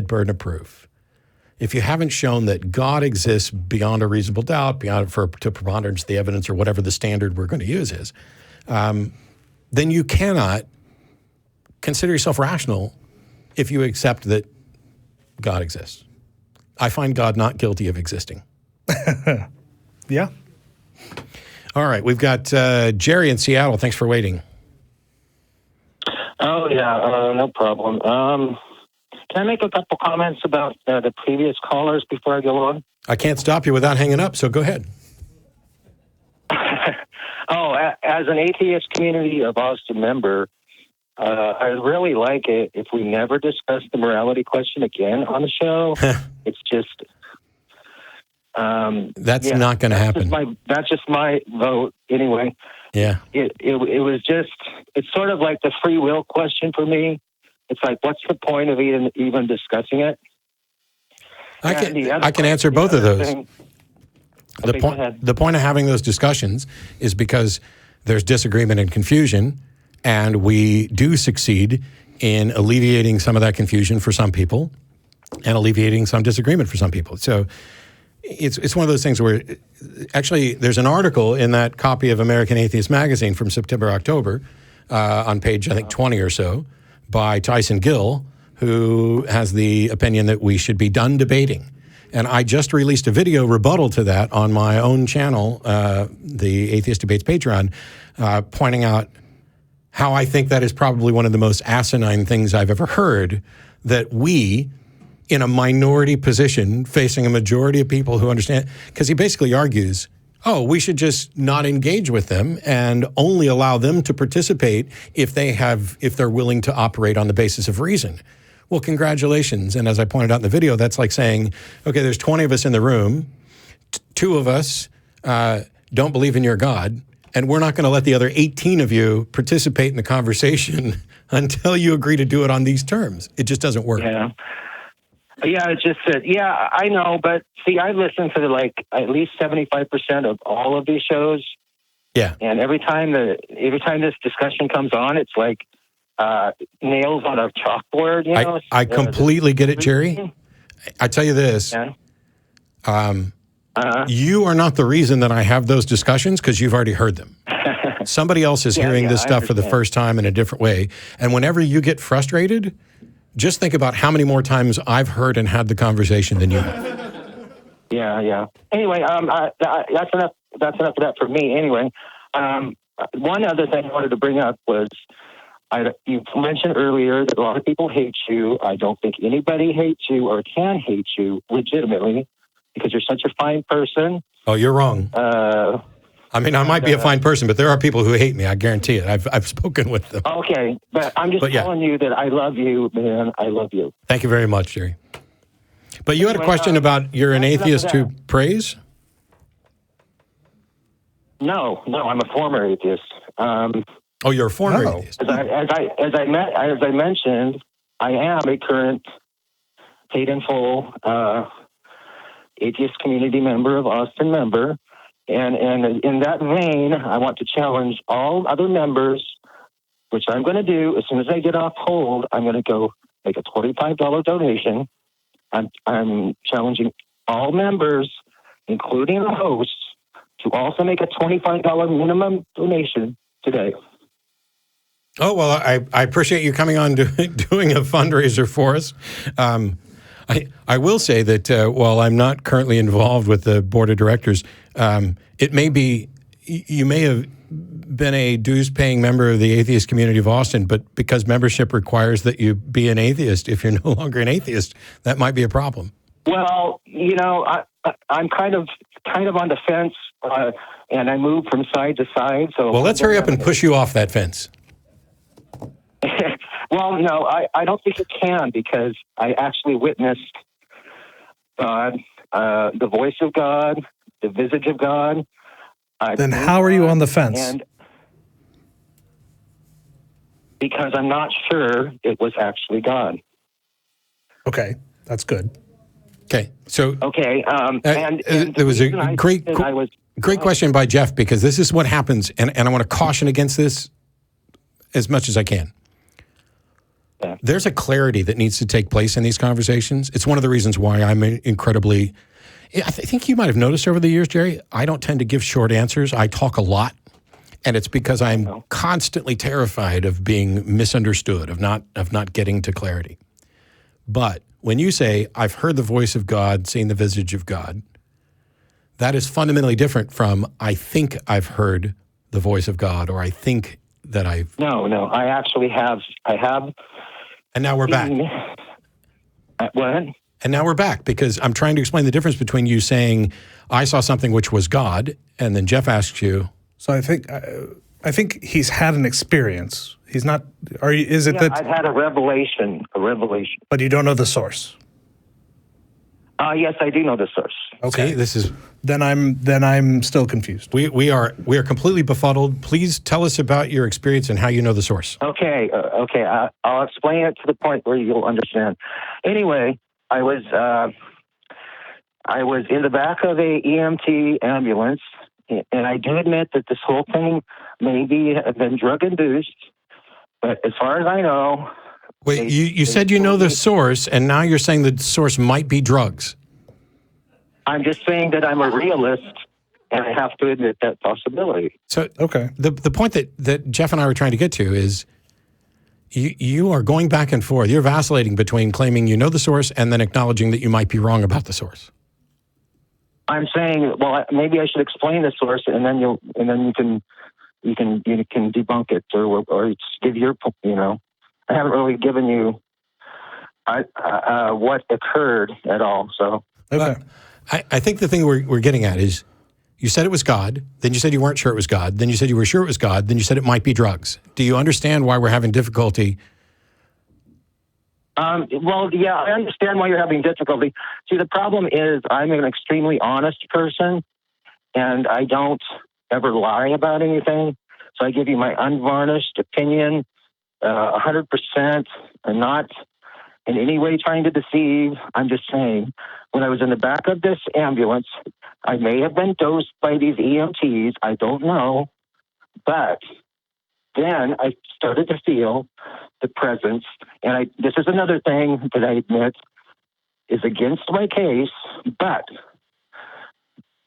burden of proof. If you haven't shown that God exists beyond a reasonable doubt, to preponderance of the evidence or whatever the standard we're going to use is, then you cannot consider yourself rational if you accept that God exists. I find God not guilty of existing. Yeah. All right, we've got Gerry in Seattle. Thanks for waiting. Oh, yeah, no problem. Can I make a couple comments about the previous callers before I go on? I can't stop you without hanging up, so go ahead. As an Atheist Community of Austin member, I really like it if we never discuss the morality question again on the show. It's just... that's not going to happen. That's just my vote anyway. Yeah. It was just, it's sort of like the free will question for me. It's like, what's the point of even discussing it? I can answer both of those. The point of having those discussions is because there's disagreement and confusion, and we do succeed in alleviating some of that confusion for some people and alleviating some disagreement for some people. So it's one of those things where actually there's an article in that copy of American Atheist magazine from September, October, on page, I think, 20 or so, by Tyson Gill, who has the opinion that we should be done debating. And I just released a video rebuttal to that on my own channel, the Atheist Debates Patreon, pointing out how I think that is probably one of the most asinine things I've ever heard, that we, in a minority position, facing a majority of people who understand, because he basically argues, we should just not engage with them and only allow them to participate if they're willing to operate on the basis of reason. Well, congratulations. And as I pointed out in the video, that's like saying, okay, there's 20 of us in the room, 2 of us don't believe in your God, and we're not going to let the other 18 of you participate in the conversation until you agree to do it on these terms. It just doesn't work. Yeah. Yeah, it's just that, I know, but see, I listen to at least 75% of all of these shows. Yeah. And every time this discussion comes on, it's like nails on a chalkboard, you know? I completely get it, Gerry. I tell you this. Yeah. You are not the reason that I have those discussions because you've already heard them. Somebody else is hearing this stuff for the first time in a different way. And whenever you get frustrated, just think about how many more times I've heard and had the conversation than you have. Yeah. Anyway, that's enough of that for me. Anyway, one other thing I wanted to bring up was you mentioned earlier that a lot of people hate you. I don't think anybody hates you or can hate you legitimately because you're such a fine person. Oh, you're wrong. I might be a fine person, but there are people who hate me. I guarantee it. I've spoken with them. Okay, but I'm just telling you that I love you, man. I love you. Thank you very much, Gerry. But you had a question about you're an atheist who prays? No, I'm a former atheist. You're a former atheist. As I mentioned, I am a current paid in full Atheist Community member of Austin member. And in that vein, I want to challenge all other members, which I'm going to do as soon as I get off hold. I'm going to go make a $25 donation. I'm challenging all members, including the hosts, to also make a $25 minimum donation today. Oh, well, I appreciate you coming on doing a fundraiser for us. I will say that while I'm not currently involved with the board of directors, it may be, you may have been a dues-paying member of the Atheist Community of Austin, but because membership requires that you be an atheist, if you're no longer an atheist, that might be a problem. Well, I'm kind of on the fence, and I move from side to side. So, well, let's hurry up and push you off that fence. Well, no, I don't think it can, because I actually witnessed God, the voice of God, the visage of God. Then how are you on the fence? And because I'm not sure it was actually God. Okay, that's good. Okay, so and there was a great question by Geoff, because this is what happens, and I want to caution against this as much as I can. There's a clarity that needs to take place in these conversations. It's one of the reasons why I'm incredibly. I think you might have noticed over the years, Gerry, I don't tend to give short answers. I talk a lot, and it's because I'm constantly terrified of being misunderstood, of not getting to clarity. But when you say, I've heard the voice of God, seen the visage of God, that is fundamentally different from, I think I've heard the voice of God, or I think that I've... No, I actually have. I have. And now we're back. What? And now we're back, because I'm trying to explain the difference between you saying, I saw something which was God, and then Geoff asks you... So I think he's had an experience. He's not... Is it that... I've had a revelation. But you don't know the source. Yes, I do know the source. Okay. See, this is... Then I'm still confused. We are completely befuddled. Please tell us about your experience and how you know the source. Okay. I'll explain it to the point where you'll understand. Anyway, I was in the back of a EMT ambulance, and I do admit that this whole thing maybe have been drug induced, but as far as I know... Wait, you said you know the source, and now you're saying the source might be drugs. I'm just saying that I'm a realist, and I have to admit that possibility. So, okay, the point that Geoff and I were trying to get to is you are going back and forth. You're vacillating between claiming you know the source and then acknowledging that you might be wrong about the source. I'm saying, well, maybe I should explain the source, and then you can debunk it or give your, I haven't really given you what occurred at all. So okay. I think the thing we're getting at is you said it was God, then you said you weren't sure it was God, then you said you were sure it was God, then you said it might be drugs. Do you understand why we're having difficulty? Well, yeah, I understand why you're having difficulty. See, the problem is I'm an extremely honest person, and I don't ever lie about anything. So I give you my unvarnished opinion, 100%. I'm not in any way trying to deceive. I'm just saying, when I was in the back of this ambulance, I may have been dosed by these EMTs. I don't know. But then I started to feel the presence. And this is another thing that I admit is against my case, but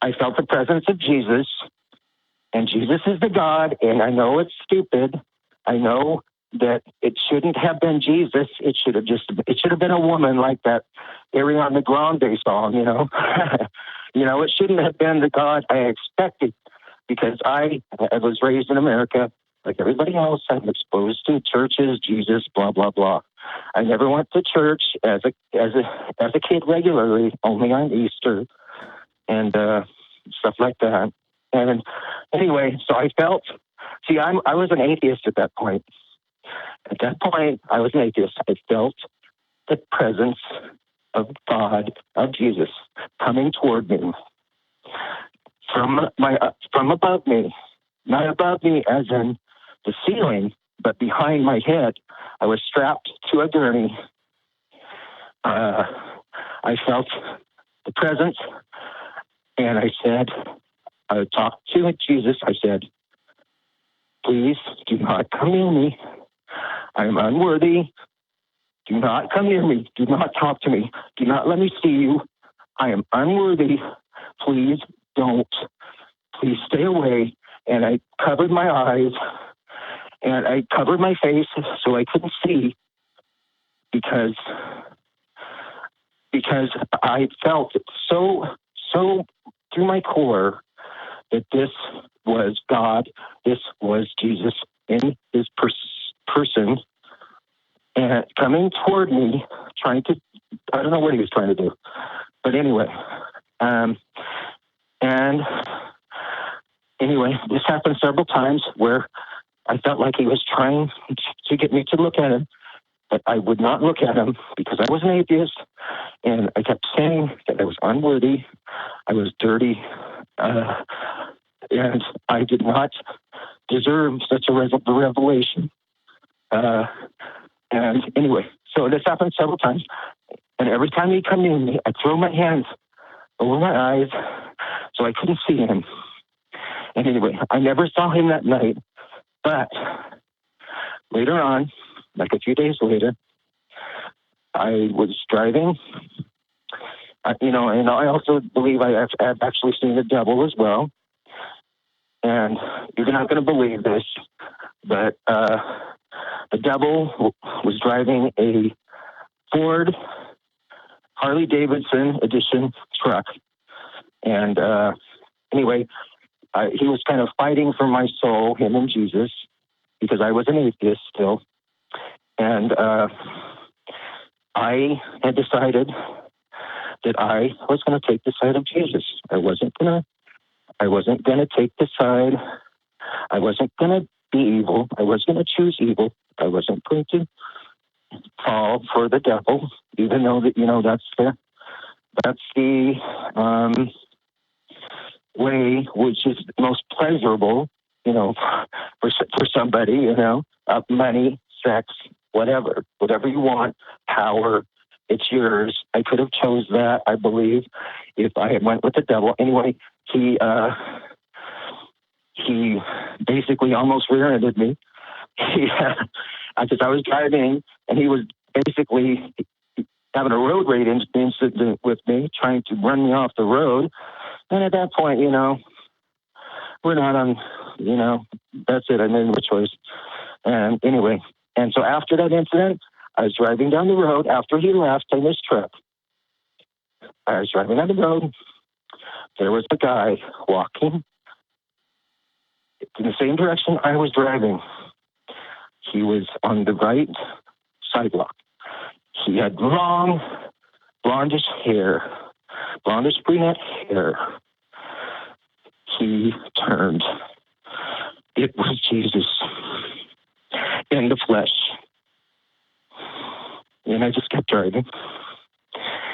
I felt the presence of Jesus. And Jesus is the God, and I know it's stupid. I know that it shouldn't have been Jesus. It should have been a woman like that Ariana Grande song, it shouldn't have been the God I expected, because I was raised in America like everybody else. I'm exposed to churches, Jesus, blah, blah, blah. I never went to church as a kid regularly, only on Easter and stuff like that. And anyway, so I felt, I was an atheist at that point. At that point, I was an atheist. I felt the presence of God, of Jesus, coming toward me from above me, not above me as in the ceiling, but behind my head. I was strapped to a gurney. I felt the presence, and I said, I talked to Jesus. I said, please do not come near me. I am unworthy. Do not come near me. Do not talk to me. Do not let me see you. I am unworthy. Please don't. Please stay away. And I covered my eyes and I covered my face so I couldn't see, because I felt so through my core that this was God, this was Jesus in his person, and coming toward me, I don't know what he was trying to do, but anyway, this happened several times where I felt like he was trying to get me to look at him, but I would not look at him because I was an atheist, and I kept saying that I was unworthy, I was dirty, and I did not deserve such a revelation. And anyway, so this happened several times, and every time he'd come near me, I'd throw my hands over my eyes so I couldn't see him. And anyway, I never saw him that night, but later on, like a few days later, I was driving, and I also believe I've actually seen the devil as well. And you're not going to believe this, but the devil was driving a Ford Harley Davidson edition truck. And anyway, he was kind of fighting for my soul, him and Jesus, because I was an atheist still. And I had decided that I was going to take the side of Jesus. I wasn't going to take the side. I wasn't going to be evil. I was going to choose evil. I wasn't going to fall for the devil, even though that's the way which is most pleasurable, for somebody, money, sex, whatever you want, power, it's yours. I could have chose that, I believe, if I had went with the devil. Anyway, he basically almost rear-ended me. Because I was driving, and he was basically having a road rage incident with me, trying to run me off the road. And at that point, we're not on, that's it. I made my choice. And anyway, and so after that incident, I was driving down the road after he left in his truck. I was driving down the road. There was a guy walking in the same direction I was driving. He was on the right sidewalk. He had long, blondish hair, blondish brunette hair. He turned. It was Jesus in the flesh. And I just kept driving.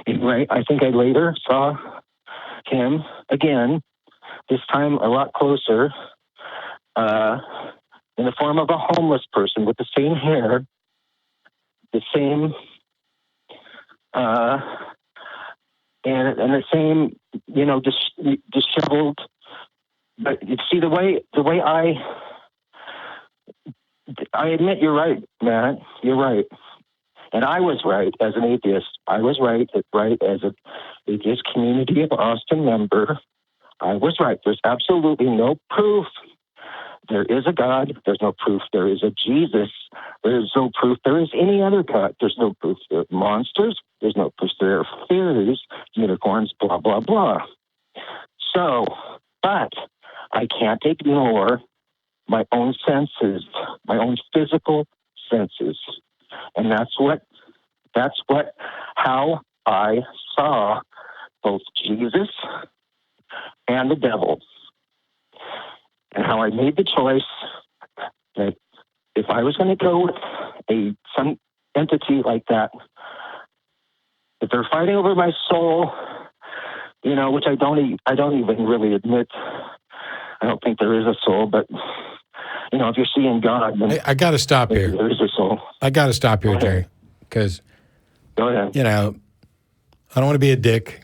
Anyway, I think I later saw him again, this time a lot closer, in the form of a homeless person with the same hair, the same, and the same, disheveled. But you see, the way I admit you're right, Matt. You're right. And I was right as an atheist. I was right as an Atheist Community of Austin member. I was right. There's absolutely no proof there is a God. There's no proof there is a Jesus. There's no proof there is any other God. There's no proof there are monsters. There's no proof there are fairies, unicorns, blah, blah, blah. So, but I can't ignore my own senses, my own physical senses. And how I saw both Jesus and the devil. And how I made the choice that if I was going to go with some entity like that, if they're fighting over my soul, which I don't even really admit. I don't think there is a soul, but if you're seeing God, then I got to stop here. There is a soul. I got to stop here, Gerry, because go ahead. I don't want to be a dick.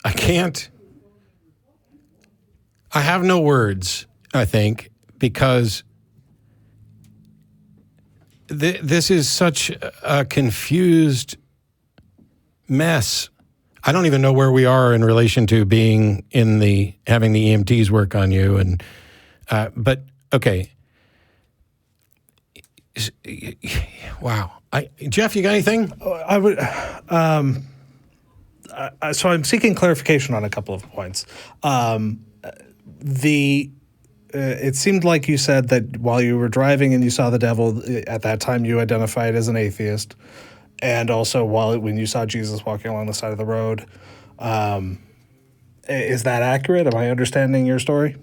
I can't. I have no words, I think, because this is such a confused mess. I don't even know where we are in relation to being having the EMTs work on you. And, but okay. Wow. Geoff, you got anything? I would. So I'm seeking clarification on a couple of points. It seemed like you said that while you were driving and you saw the devil, at that time you identified as an atheist, and also when you saw Jesus walking along the side of the road. Is that accurate? Am I understanding your story?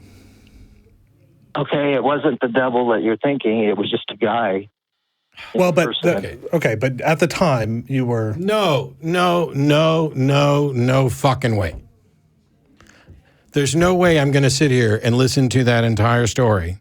Okay, it wasn't the devil that you're thinking. It was just a guy. Well, but but at the time you were no fucking way. There's no way I'm going to sit here and listen to that entire story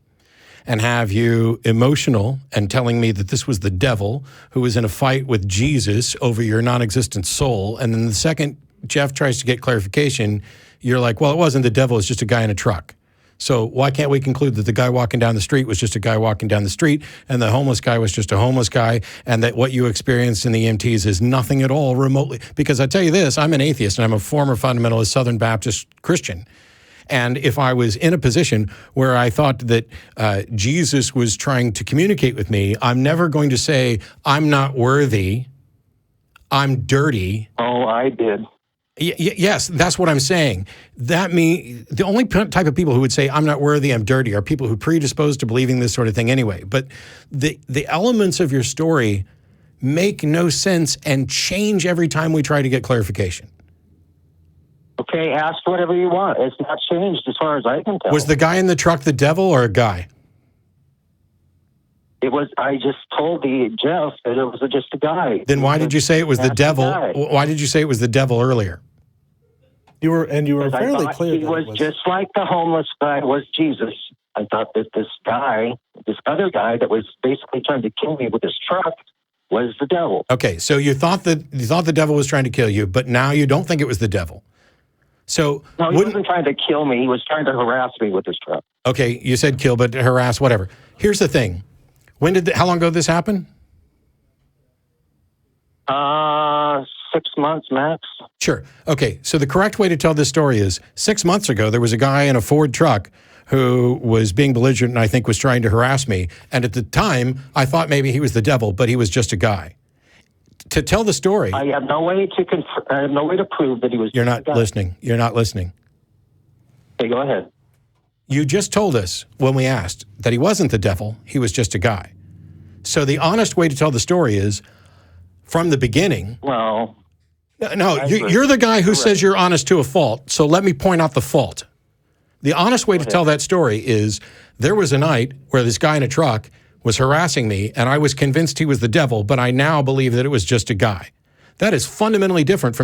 and have you emotional and telling me that this was the devil who was in a fight with Jesus over your non-existent soul. And then the second Geoff tries to get clarification, you're like, well, it wasn't the devil, it's just a guy in a truck. So why can't we conclude that the guy walking down the street was just a guy walking down the street, and the homeless guy was just a homeless guy, and that what you experienced in the EMTs is nothing at all remotely? Because I tell you this, I'm an atheist, and I'm a former fundamentalist Southern Baptist Christian. And if I was in a position where I thought that Jesus was trying to communicate with me, I'm never going to say, I'm not worthy, I'm dirty. Oh, I did. Yes, that's what I'm saying. The only type of people who would say, I'm not worthy, I'm dirty, are people who predispose to believing this sort of thing anyway. But the elements of your story make no sense and change every time we try to get clarification. Okay, ask whatever you want. It's not changed as far as I can tell. Was the guy in the truck the devil or a guy? It was. I just told Geoff that it was just a guy. Then why did you say it was the devil? Why did you say it was the devil earlier? You were fairly clear. He was just like the homeless guy was Jesus. I thought that this other guy that was basically trying to kill me with his truck was the devil. Okay, so you thought the devil was trying to kill you, but now you don't think it was the devil. So no, he wasn't trying to kill me. He was trying to harass me with his truck. Okay, you said kill, but harass, whatever. Here's the thing. How long ago did this happen? 6 months max. Sure. Okay, so the correct way to tell this story is 6 months ago, there was a guy in a Ford truck who was being belligerent and I think was trying to harass me. And at the time, I thought maybe he was the devil, but he was just a guy. To tell the story, I have no way to prove that he was. You're not listening. You're not listening. Okay, go ahead. You just told us when we asked that he wasn't the devil, he was just a guy. So the honest way to tell the story is from the beginning. Well, no, you're the guy who says you're honest to a fault. So let me point out the fault. The honest way to tell that story is there was a night where this guy in a truck was harassing me, and I was convinced he was the devil, but I now believe that it was just a guy. That is fundamentally different from